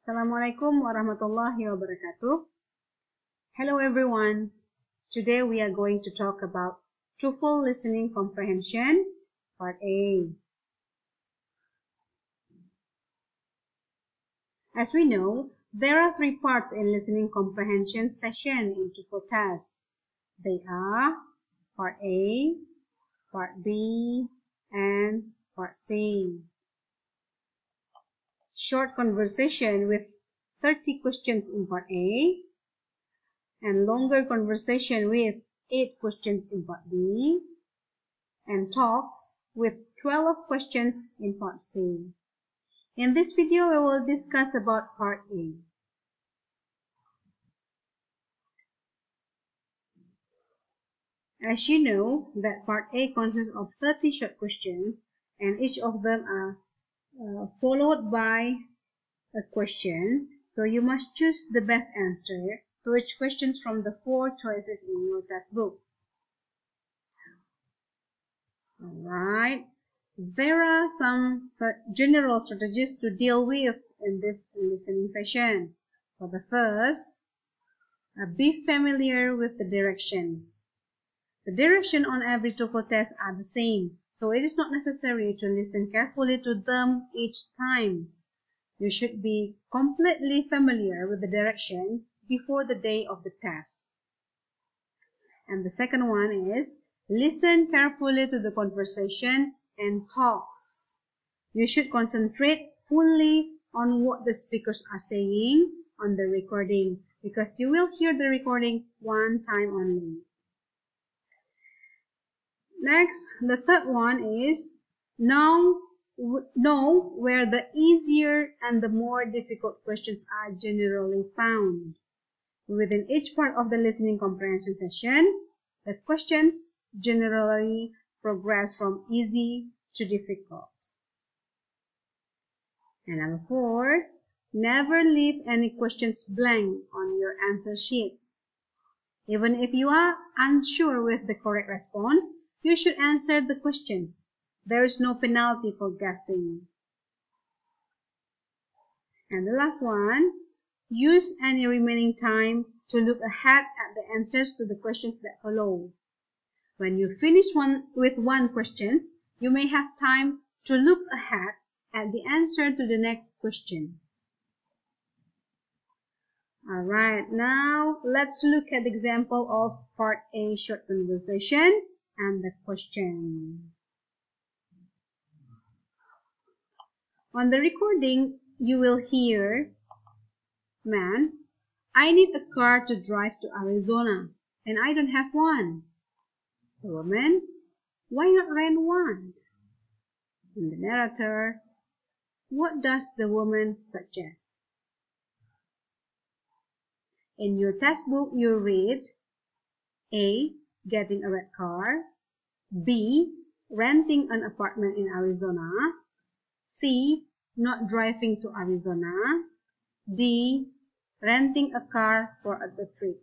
Assalamualaikum warahmatullahi wabarakatuh. Hello everyone. Today we are going to talk about TOEFL listening comprehension, part A. As we know, there are 3 parts in listening comprehension session in TOEFL test. They are part A, part B, and part C. Short conversation with 30 questions in part A, and longer conversation with 8 questions in part B, and talks with 12 questions in part C. In this video, we will discuss about part A. As you know, that part A consists of 30 short questions, and each of them are followed by a question, so you must choose the best answer to each question from the 4 choices in your textbook. Alright, there are some general strategies to deal with in this listening session. For the first, be familiar with the directions. The direction on every TOEFL test are the same, so it is not necessary to listen carefully to them each time. You should be completely familiar with the direction before the day of the test. And the second one is, listen carefully to the conversation and talks. You should concentrate fully on what the speakers are saying on the recording, because you will hear the recording one time only. Next, the third one is know where the easier and the more difficult questions are generally found. Within each part of the listening comprehension session, the questions generally progress from easy to difficult. And number 4, never leave any questions blank on your answer sheet. Even if you are unsure with the correct response, you should answer the questions. There is no penalty for guessing. And the last one, use any remaining time to look ahead at the answers to the questions that follow. When you finish with one question, you may have time to look ahead at the answer to the next question. Alright, now let's look at the example of part A short conversation and the question. On the recording, you will hear, "Man, I need a car to drive to Arizona, and I don't have one." The woman, "Why not rent one?" And the narrator, what does the woman suggest? In your textbook, you read A. Getting a red car, B. Renting an apartment in Arizona, C. Not driving to Arizona, D. Renting a car for the trip.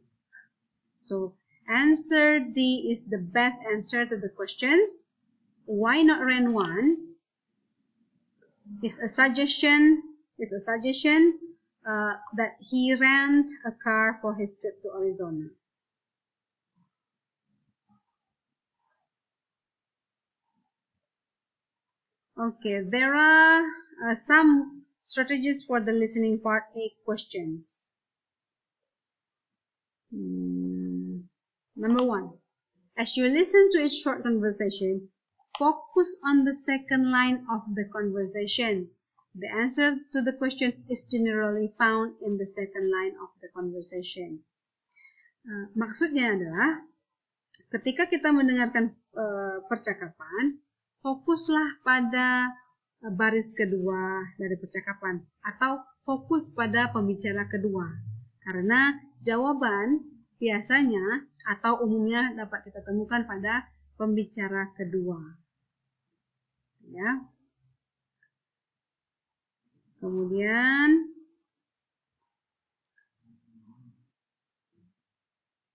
So answer D is the best answer to the questions. Why not rent one? Is a suggestion that he rent a car for his trip to Arizona. Okay, there are some strategies for the listening part A questions. Number 1, as you listen to each short conversation, focus on the second line of the conversation. The answer to the questions is generally found in the second line of the conversation. Maksudnya adalah, ketika kita mendengarkan percakapan, fokuslah pada baris kedua dari percakapan atau fokus pada pembicara kedua, karena jawaban biasanya atau umumnya dapat kita temukan pada pembicara kedua. Ya. Kemudian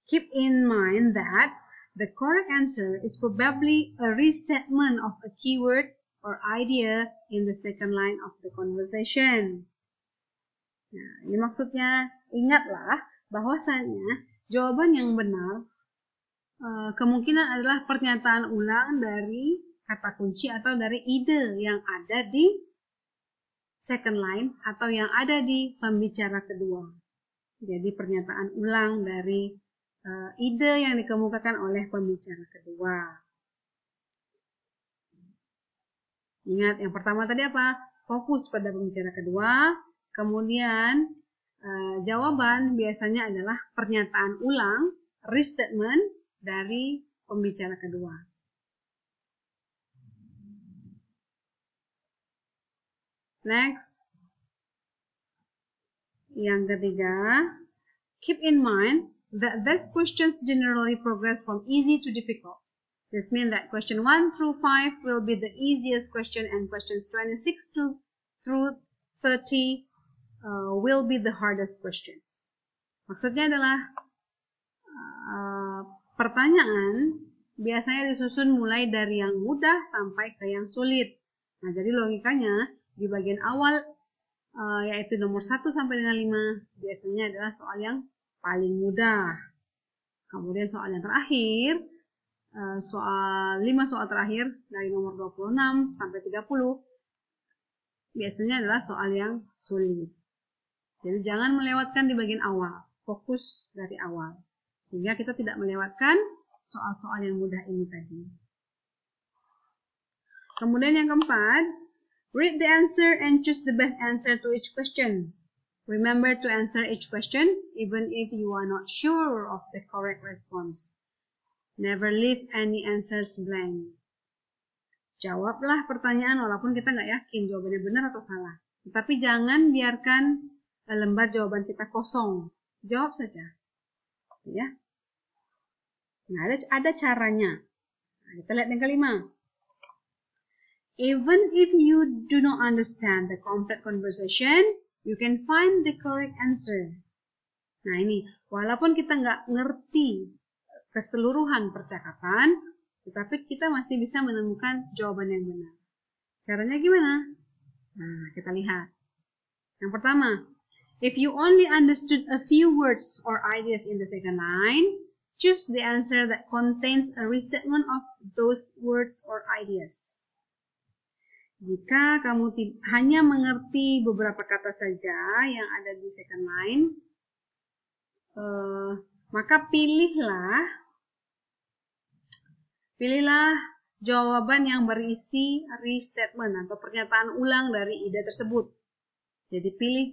keep in mind that the correct answer is probably a restatement of a keyword or idea in the second line of the conversation. Nah, ini maksudnya, ingatlah bahwasanya jawaban yang benar kemungkinan adalah pernyataan ulang dari kata kunci atau dari ide yang ada di second line atau yang ada di pembicara kedua. Jadi pernyataan ulang dari ide yang dikemukakan oleh pembicara kedua. Ingat, yang pertama tadi apa? Fokus pada pembicara kedua. Kemudian jawaban biasanya adalah pernyataan ulang, restatement dari pembicara kedua. Next. Yang ketiga, keep in mind that these questions generally progress from easy to difficult. This means that question 1 through 5 will be the easiest question and questions 26 through 30 will be the hardest questions. Maksudnya adalah pertanyaan biasanya disusun mulai dari yang mudah sampai ke yang sulit. Nah, jadi logikanya di bagian awal yaitu nomor 1 sampai dengan 5 biasanya adalah soal yang paling mudah. Kemudian soal yang terakhir, soal 5 soal terakhir dari nomor 26 sampai 30 biasanya adalah soal yang sulit. Jadi jangan melewatkan di bagian awal, fokus dari awal. Sehingga kita tidak melewatkan soal-soal yang mudah ini tadi. Kemudian yang keempat, read the answer and choose the best answer to each question. Remember to answer each question even if you are not sure of the correct response. Never leave any answers blank. Jawablah pertanyaan walaupun kita nggak yakin jawabannya benar atau salah. Tetapi jangan biarkan lembar jawaban kita kosong. Jawab saja. Ya. Nah, ada caranya. Nah, kita lihat yang kelima. Even if you do not understand the complete conversation, you can find the correct answer. Nah ini, walaupun kita nggak ngerti keseluruhan percakapan, tetapi kita masih bisa menemukan jawaban yang benar. Caranya gimana? Nah, kita lihat. Yang pertama, if you only understood a few words or ideas in the second line, choose the answer that contains a restatement of those words or ideas. Jika kamu hanya mengerti beberapa kata saja yang ada di second line, maka pilihlah jawaban yang berisi restatement atau pernyataan ulang dari ide tersebut. Jadi pilih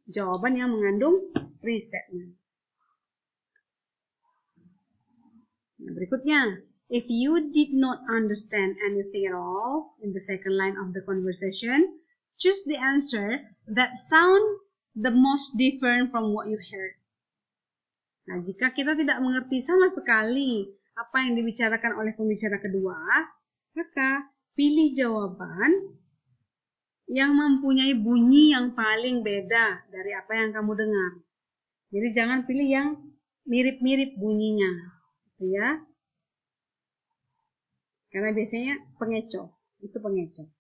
jawaban yang mengandung restatement. Nah, berikutnya. If you did not understand anything at all in the second line of the conversation, choose the answer that sound the most different from what you heard. Nah, jika kita tidak mengerti sama sekali apa yang dibicarakan oleh pembicara kedua, maka pilih jawaban yang mempunyai bunyi yang paling beda dari apa yang kamu dengar. Jadi jangan pilih yang mirip-mirip bunyinya, gitu ya. Karena biasanya pengecoh, itu pengecoh.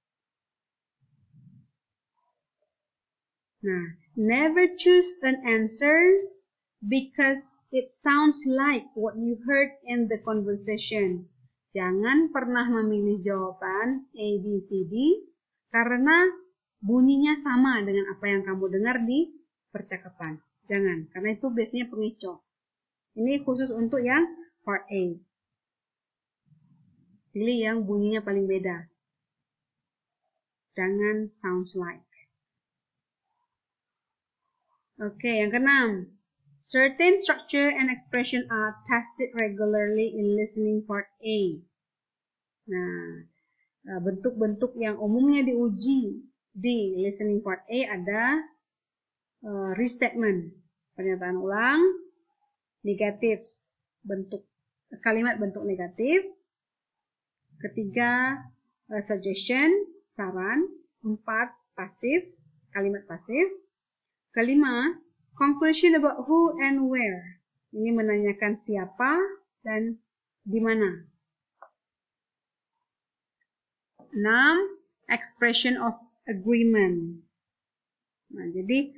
Nah, never choose an answer because it sounds like what you heard in the conversation. Jangan pernah memilih jawaban A, B, C, D karena bunyinya sama dengan apa yang kamu dengar di percakapan. Jangan, karena itu biasanya pengecoh. Ini khusus untuk yang part A. Pilih yang bunyinya paling beda. Jangan sounds like. Oke, yang keenam. Certain structure and expression are tested regularly in listening part A. Nah, bentuk-bentuk yang umumnya diuji di listening part A ada restatement, pernyataan ulang, negatives, kalimat bentuk negatif. Ketiga, suggestion, saran. 4, pasif, kalimat pasif. Kelima, conclusion about who and where. Ini menanyakan siapa dan di mana. 6, expression of agreement. Nah, jadi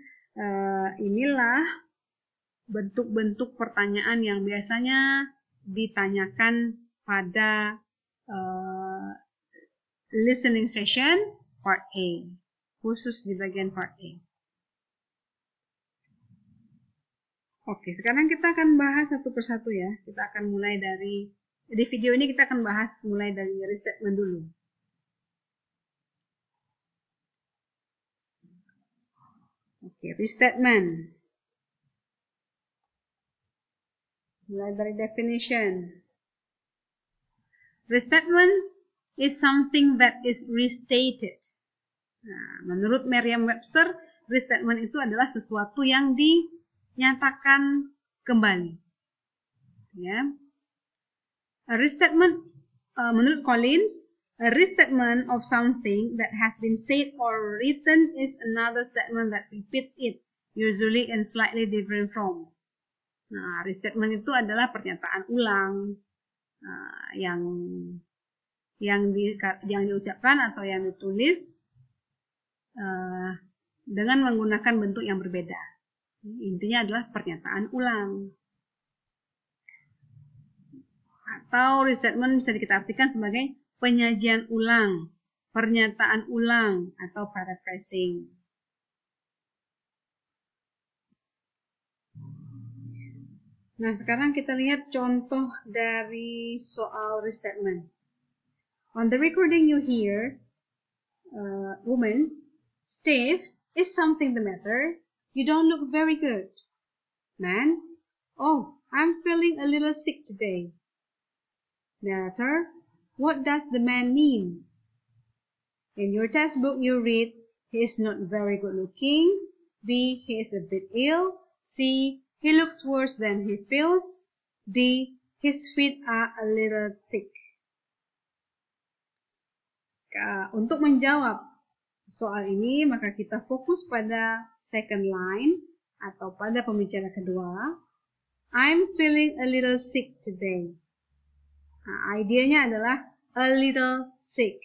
inilah bentuk-bentuk pertanyaan yang biasanya ditanyakan pada listening session part A, khusus di bagian part A. Oke, sekarang kita akan bahas satu persatu ya. Kita akan mulai di video ini kita akan bahas mulai dari restatement dulu. Oke, restatement. Mulai dari definition. Restatement is something that is restated. Nah, menurut Merriam-Webster, restatement itu adalah sesuatu yang dinyatakan kembali. Ya. A restatement, menurut Collins, a restatement of something that has been said or written is another statement that repeats it, usually in slightly different form. Nah, restatement itu adalah pernyataan ulang yang diucapkan atau yang ditulis dengan menggunakan bentuk yang berbeda. Intinya adalah pernyataan ulang. Atau restatement bisa kita artikan sebagai penyajian ulang, pernyataan ulang, atau paraphrasing. Nah, sekarang kita lihat contoh dari soal restatement. On the recording you hear, woman, Steve, is something the matter? You don't look very good. Man, oh, I'm feeling a little sick today. Narrator, what does the man mean? In your textbook you read, he is not very good looking. B, he is a bit ill. C, he looks worse than he feels. D, his feet are a little thick. Untuk menjawab soal ini, maka kita fokus pada second line atau pada pembicara kedua. I'm feeling a little sick today. Nah, idenya adalah a little sick.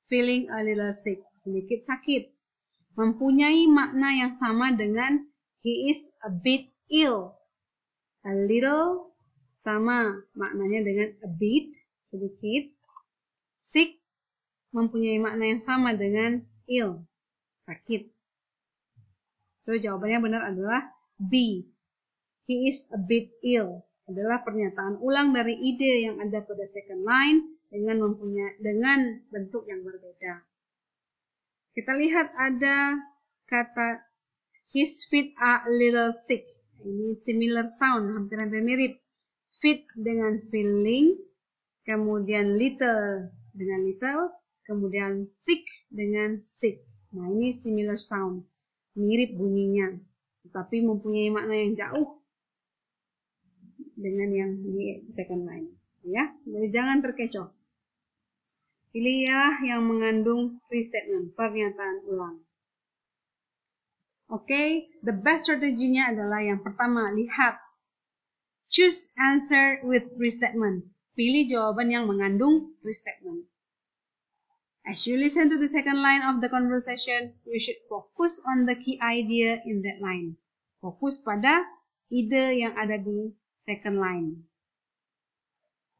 Feeling a little sick. Sedikit sakit. Mempunyai makna yang sama dengan he is a bit ill. A little sama maknanya dengan a bit, sedikit. Sick mempunyai makna yang sama dengan ill, sakit. So jawabannya benar adalah B. He is a bit ill. Adalah pernyataan ulang dari ide yang ada pada second line dengan bentuk yang berbeda. Kita lihat ada kata his feet are a little thick. Ini similar sound, hampir-hampir mirip. Fit dengan feeling, kemudian little dengan little, kemudian thick dengan sick. Nah, ini similar sound, mirip bunyinya, tetapi mempunyai makna yang jauh dengan yang di second line. Ya, jadi jangan terkecoh. Pilihlah yang mengandung restatement, pernyataan ulang. Oke, the best strateginya adalah yang pertama, lihat. Choose answer with restatement. Pilih jawaban yang mengandung restatement. As you listen to the second line of the conversation, you should focus on the key idea in that line. Fokus pada ide yang ada di second line.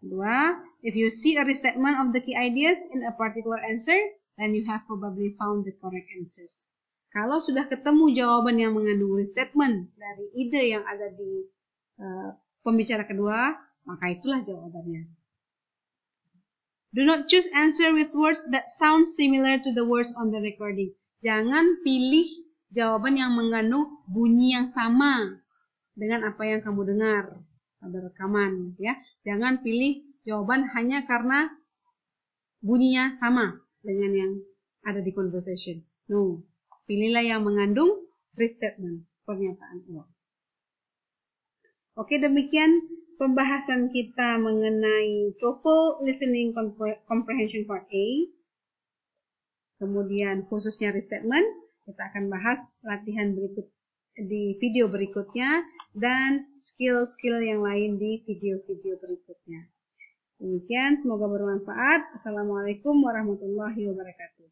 Kedua, if you see a restatement of the key ideas in a particular answer, then you have probably found the correct answers. Kalau sudah ketemu jawaban yang mengandung restatement dari ide yang ada di pembicara kedua, maka itulah jawabannya. Do not choose answer with words that sound similar to the words on the recording. Jangan pilih jawaban yang mengandung bunyi yang sama dengan apa yang kamu dengar pada rekaman, ya. Jangan pilih jawaban hanya karena bunyinya sama dengan yang ada di conversation. No. Pilihlah yang mengandung restatement, pernyataan ulang. Oke, demikian pembahasan kita mengenai TOEFL Listening Comprehension Part A. Kemudian khususnya restatement, kita akan bahas latihan berikut di video berikutnya dan skill-skill yang lain di video-video berikutnya. Demikian, semoga bermanfaat. Assalamualaikum warahmatullahi wabarakatuh.